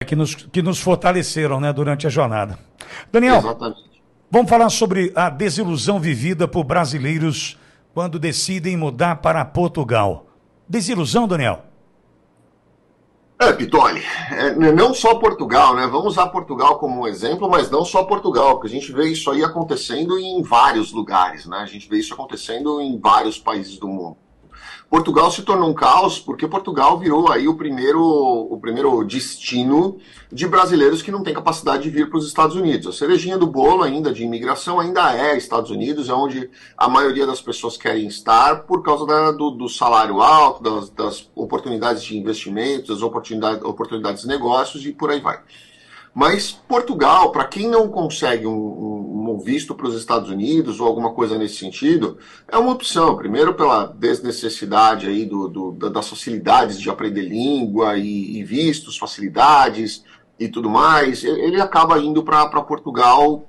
que nos fortaleceram, né, durante a jornada. Daniel, Exatamente. vamos falar sobre a desilusão vivida por brasileiros quando decidem mudar para Portugal. Desilusão, Daniel? Pitoli, não só Portugal, né? Vamos usar Portugal como um exemplo, mas não só Portugal, porque a gente vê isso aí acontecendo em vários lugares, né? A gente vê isso acontecendo em vários países do mundo. Portugal se tornou um caos porque Portugal virou aí o primeiro destino de brasileiros que não têm capacidade de vir para os Estados Unidos. A cerejinha do bolo ainda de imigração ainda é Estados Unidos, é onde a maioria das pessoas querem estar por causa do salário alto, das oportunidades de investimentos, das oportunidades de negócios e por aí vai. Mas Portugal, para quem não consegue um visto para os Estados Unidos ou alguma coisa nesse sentido, é uma opção. Primeiro pela desnecessidade aí das facilidades de aprender língua e vistos, facilidades e tudo mais. Ele acaba indo para Portugal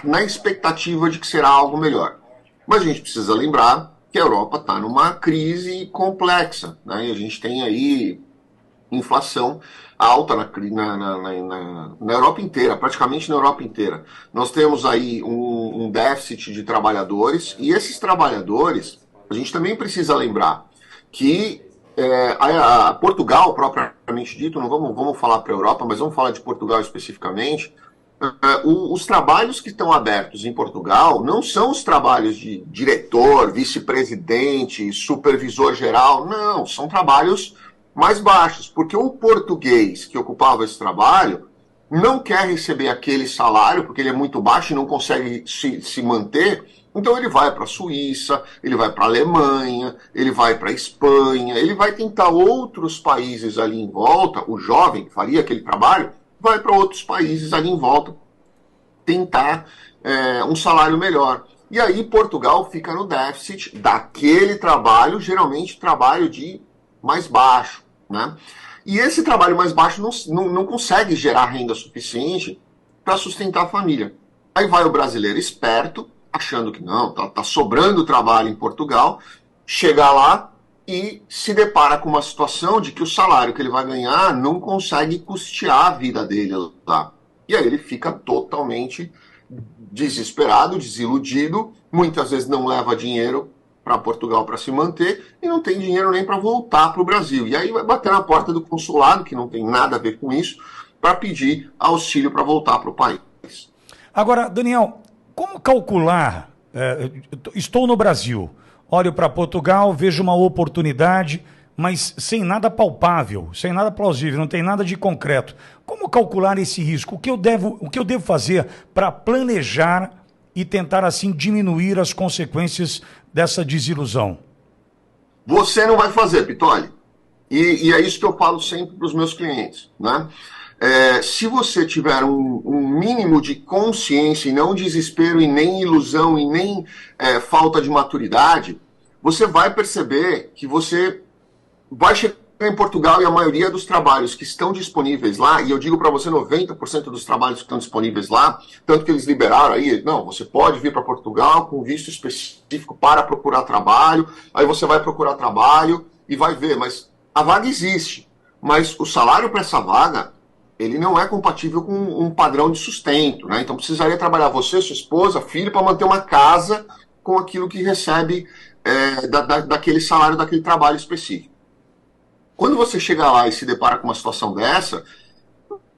na expectativa de que será algo melhor. Mas a gente precisa lembrar que a Europa está numa crise complexa, né? E a gente tem aí inflação alta na Europa inteira, praticamente na Europa inteira. Nós temos aí um déficit de trabalhadores, e esses trabalhadores, a gente também precisa lembrar que a Portugal, propriamente dito, não vamos falar para a Europa, mas vamos falar de Portugal especificamente, os trabalhos que estão abertos em Portugal não são os trabalhos de diretor, vice-presidente, supervisor geral, não, são trabalhos mais baixos, porque o português que ocupava esse trabalho não quer receber aquele salário, porque ele é muito baixo e não consegue se manter, então ele vai para a Suíça, ele vai para a Alemanha, ele vai para a Espanha, ele vai tentar outros países ali em volta, o jovem que faria aquele trabalho, vai para outros países ali em volta tentar um salário melhor. E aí Portugal fica no déficit daquele trabalho, geralmente trabalho de mais baixo, né? E esse trabalho mais baixo não consegue gerar renda suficiente para sustentar a família. Aí vai o brasileiro esperto, achando que não, tá sobrando trabalho em Portugal, chega lá e se depara com uma situação de que o salário que ele vai ganhar não consegue custear a vida dele lá. E aí ele fica totalmente desesperado, desiludido, muitas vezes não leva dinheiro para Portugal para se manter e não tem dinheiro nem para voltar para o Brasil. E aí vai bater na porta do consulado, que não tem nada a ver com isso, para pedir auxílio para voltar para o país. Agora, Daniel, como calcular? Estou no Brasil, olho para Portugal, vejo uma oportunidade, mas sem nada palpável, sem nada plausível, não tem nada de concreto. Como calcular esse risco? O que eu devo fazer para planejar e tentar, assim, diminuir as consequências dessa desilusão? Você não vai fazer, Pitoli. E é isso que eu falo sempre para os meus clientes, né? Se você tiver um mínimo de consciência e não desespero e nem ilusão e nem falta de maturidade, você vai perceber que você vai chegar em Portugal e a maioria dos trabalhos que estão disponíveis lá, e eu digo para você 90% dos trabalhos que estão disponíveis lá, tanto que eles liberaram aí, não, você pode vir para Portugal com visto específico para procurar trabalho, aí você vai procurar trabalho e vai ver, mas a vaga existe, mas o salário para essa vaga, ele não é compatível com um padrão de sustento, né? Então precisaria trabalhar você, sua esposa, filho, para manter uma casa com aquilo que recebe daquele salário, daquele trabalho específico. Quando você chega lá e se depara com uma situação dessa,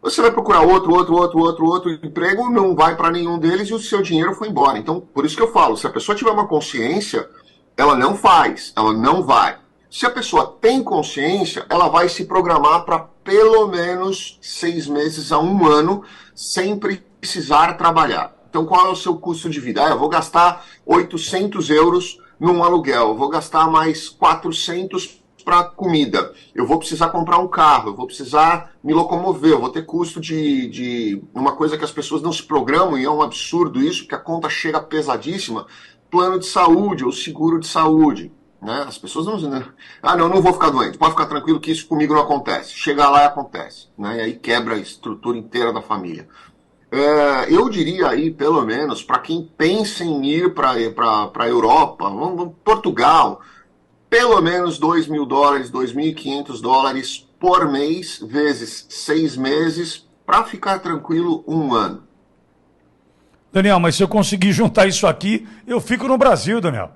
você vai procurar outro emprego, não vai para nenhum deles e o seu dinheiro foi embora. Então, por isso que eu falo, se a pessoa tiver uma consciência, ela não faz, ela não vai. Se a pessoa tem consciência, ela vai se programar para pelo menos 6 meses a 1 ano sem precisar trabalhar. Então, qual é o seu custo de vida? Eu vou gastar 800 euros num aluguel, eu vou gastar mais 400 para comida, eu vou precisar comprar um carro, eu vou precisar me locomover, eu vou ter custo de uma coisa que as pessoas não se programam, e é um absurdo isso, porque a conta chega pesadíssima, plano de saúde ou seguro de saúde, né? As pessoas não vou ficar doente, pode ficar tranquilo que isso comigo não acontece, chega lá e acontece, né? E aí quebra a estrutura inteira da família. Eu diria aí, pelo menos, para quem pensa em ir para a Europa, Portugal, pelo menos $2.000, $2.500 por mês, vezes 6 meses, para ficar tranquilo 1 ano. Daniel, mas se eu conseguir juntar isso aqui, eu fico no Brasil, Daniel.